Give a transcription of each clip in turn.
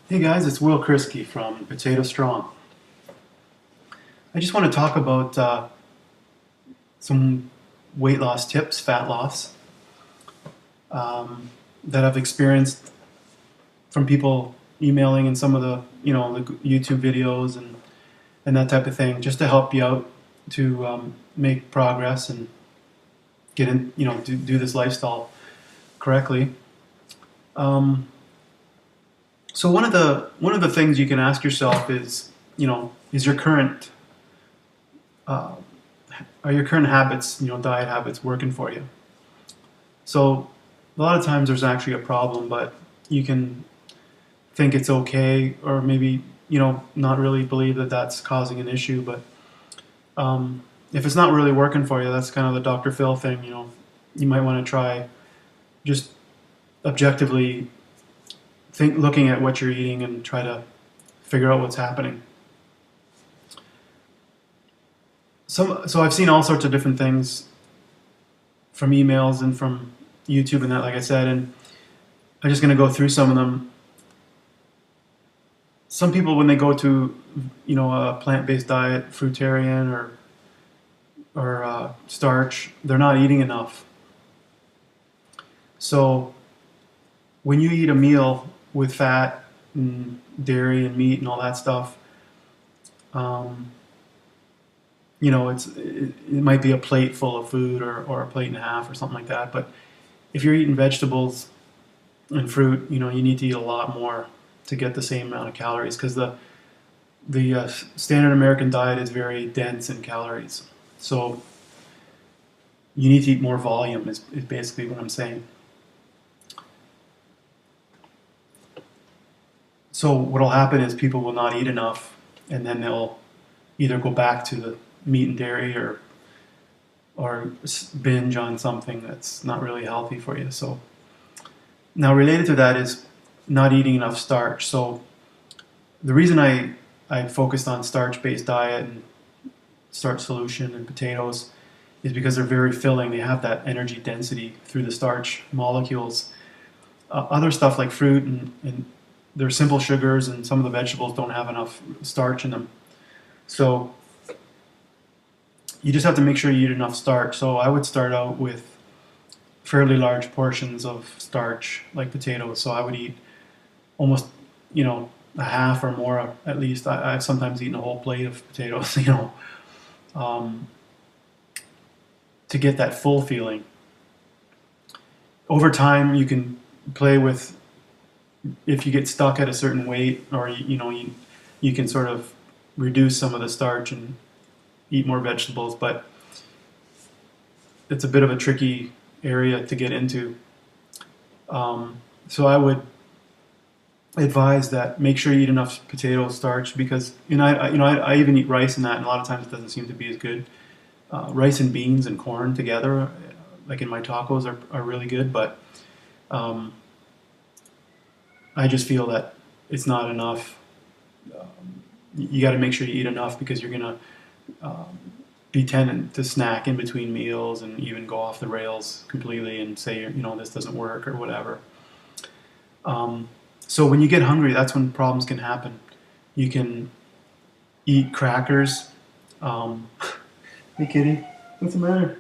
Hey guys, it's Will Krisky from Potato Strong. I just want to talk about some weight loss tips, fat loss, that I've experienced from people emailing and some of the YouTube videos and that type of thing, just to help you out to make progress and get in, do this lifestyle correctly. Um, so one of the things you can ask yourself is, is your current uh, are your current habits, diet habits, working for you? So a lot of times there's actually a problem, but you can think it's okay, or maybe not really believe that that's causing an issue. But if it's not really working for you, that's kind of the Dr. Phil thing. You might want to try just objectively looking at what you're eating and try to figure out what's happening. So I've seen all sorts of different things from emails and from YouTube and that, like I said, and I'm just going to go through some of them. Some people, when they go to, a plant-based diet, fruitarian or starch, they're not eating enough. So when you eat a meal with fat and dairy and meat and all that stuff, um, it might be a plate full of food or a plate and a half or something like that. But if you're eating vegetables and fruit, you need to eat a lot more to get the same amount of calories, because the standard American diet is very dense in calories. So you need to eat more volume is basically what I'm saying. So what will happen is people will not eat enough, and then they'll either go back to the meat and dairy or binge on something that's not really healthy for you. So now related to that is not eating enough starch. So the reason I focused on starch-based diet and starch solution and potatoes is because they're very filling. They have that energy density through the starch molecules. Other stuff like fruit and they're simple sugars, and some of the vegetables don't have enough starch in them. So you just have to make sure you eat enough starch. So I would start out with fairly large portions of starch, like potatoes. So I would eat almost, a half or more at least. I've sometimes eaten a whole plate of potatoes, um, to get that full feeling. Over time, you can play with, if you get stuck at a certain weight, or you can sort of reduce some of the starch and eat more vegetables, but it's a bit of a tricky area to get into. So I would advise that make sure you eat enough potato starch, because I even eat rice in that, and a lot of times it doesn't seem to be as good. Rice and beans and corn together, like in my tacos, are really good, but I just feel that it's not enough. You got to make sure you eat enough, because you're gonna be tending to snack in between meals and even go off the rails completely and say, this doesn't work or whatever. So when you get hungry, that's when problems can happen. You can eat crackers. Hey kitty, what's the matter?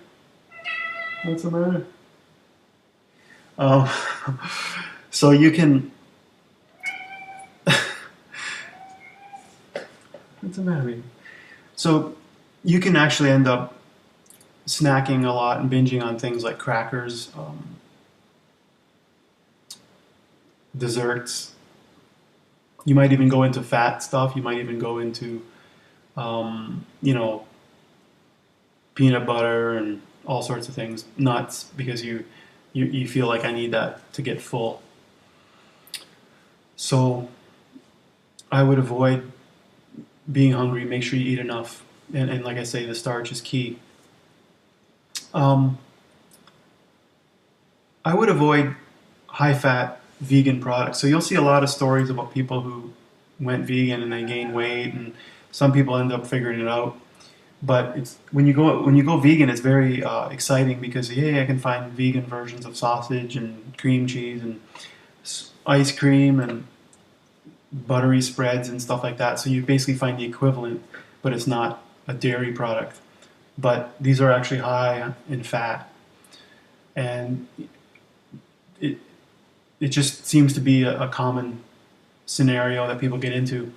What's the matter? Um, so you can. What's the matter? So you can actually end up snacking a lot and binging on things like crackers, desserts. You might even go into fat stuff. You might even go into, peanut butter and all sorts of things, nuts, because you feel like I need that to get full. So I would avoid being hungry. Make sure you eat enough, and like I say, the starch is key. Um, I would avoid high-fat vegan products. So you'll see a lot of stories about people who went vegan and they gained weight, and some people end up figuring it out. But it's when you go vegan, it's very exciting, because I can find vegan versions of sausage and cream cheese and ice cream and buttery spreads and stuff like that. So you basically find the equivalent, but it's not a dairy product. But these are actually high in fat, and it it just seems to be a common scenario that people get into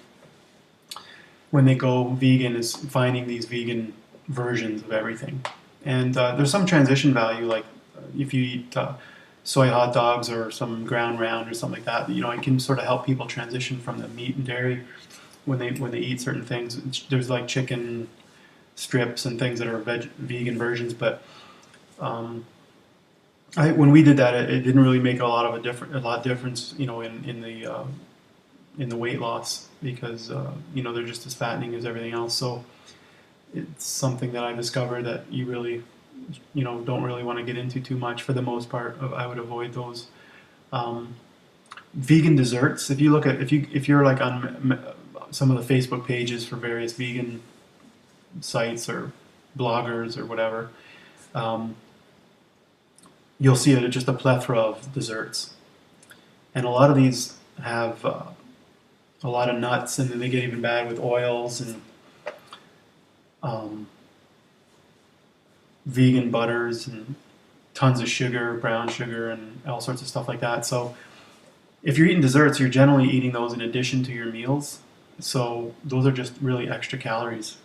when they go vegan, is finding these vegan versions of everything. And there's some transition value, like if you eat soy hot dogs or some ground round or something like that, it can sort of help people transition from the meat and dairy when they eat certain things. There's like chicken strips and things that are vegan versions, but when we did that, it didn't really make a lot of difference, in the weight loss, because they're just as fattening as everything else. So it's something that I discovered that you really don't really want to get into too much. For the most part, I would avoid those. Vegan desserts. If you're like on some of the Facebook pages for various vegan sites or bloggers or whatever, you'll see just a plethora of desserts, and a lot of these have a lot of nuts, and then they get even bad with oils and vegan butters and tons of sugar, brown sugar, and all sorts of stuff like that. So if you're eating desserts, you're generally eating those in addition to your meals. So those are just really extra calories.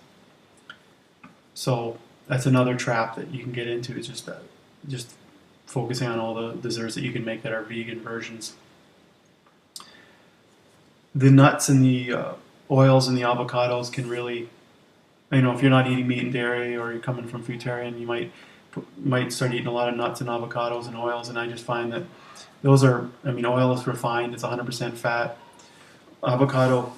So that's another trap that you can get into, is just focusing on all the desserts that you can make that are vegan versions. The nuts and the oils and the avocados can really, if you're not eating meat and dairy, or you're coming from foodtarian, you might start eating a lot of nuts and avocados and oils. And I just find that those are, oil is refined, it's 100% fat. Avocado,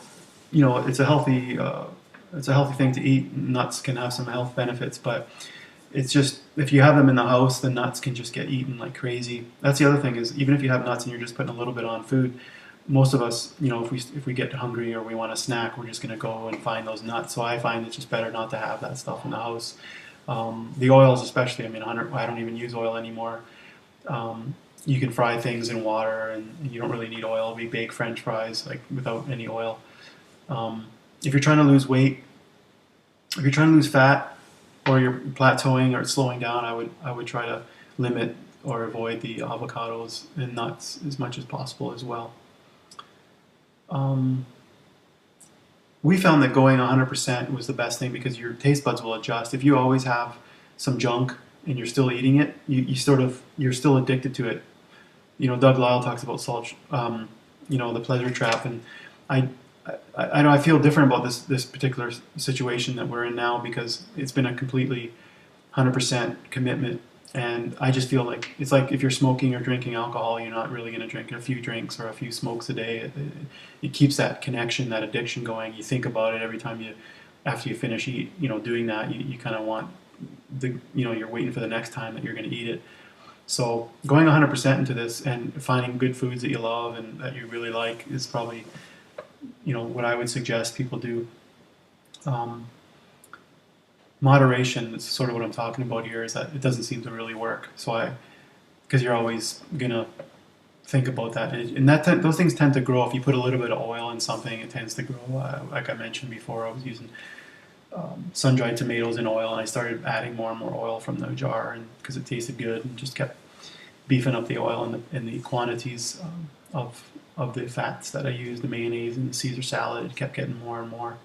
it's a healthy thing to eat. Nuts can have some health benefits, but it's just, if you have them in the house, the nuts can just get eaten like crazy. That's the other thing, is even if you have nuts and you're just putting a little bit on food, most of us, if we get hungry or we want a snack, we're just going to go and find those nuts. So I find it's just better not to have that stuff in the house. The oils especially, I don't even use oil anymore. You can fry things in water, and you don't really need oil. We bake French fries like without any oil. If you're trying to lose weight, if you're trying to lose fat, or you're plateauing or slowing down, I would try to limit or avoid the avocados and nuts as much as possible as well. We found that going 100% was the best thing, because your taste buds will adjust. If you always have some junk and you're still eating it, you're still addicted to it. Doug Lyle talks about the pleasure trap, and I feel different about this particular situation that we're in now, because it's been a completely 100% commitment. And I just feel like it's like if you're smoking or drinking alcohol, you're not really going to drink a few drinks or a few smokes a day. It keeps that connection, that addiction going. You think about it every time after you finish doing that. You kind of want you're waiting for the next time that you're going to eat it. So going 100% into this and finding good foods that you love and that you really like is probably what I would suggest people do. Moderation is sort of what I'm talking about here, is that it doesn't seem to really work. So because you're always gonna think about that, and those things tend to grow. If you put a little bit of oil in something, it tends to grow. Like I mentioned before, I was using sun-dried tomatoes in oil, and I started adding more and more oil from the jar, and because it tasted good, and just kept beefing up the oil and the quantities of the fats that I used, the mayonnaise and the Caesar salad. It kept getting more and more.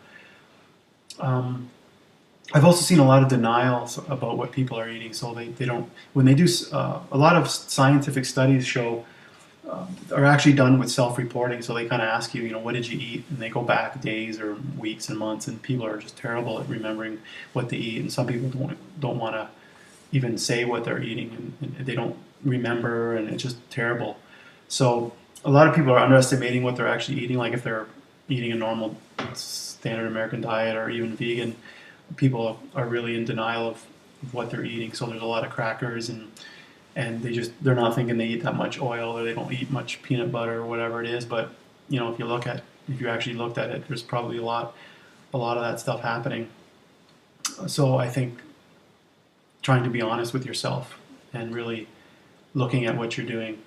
I've also seen a lot of denial about what people are eating, so they don't, when they do, a lot of scientific studies show, are actually done with self-reporting, so they kind of ask you, what did you eat? And they go back days or weeks and months, and people are just terrible at remembering what they eat, and some people don't want to even say what they're eating, and they don't remember, and it's just terrible. So a lot of people are underestimating what they're actually eating, like if they're eating a normal standard American diet or even vegan, people are really in denial of what they're eating. So there's a lot of crackers, and they're not thinking they eat that much oil, or they don't eat much peanut butter or whatever it is. But if you actually looked at it, there's probably a lot of that stuff happening. So I think trying to be honest with yourself and really looking at what you're doing.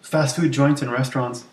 Fast food joints and restaurants,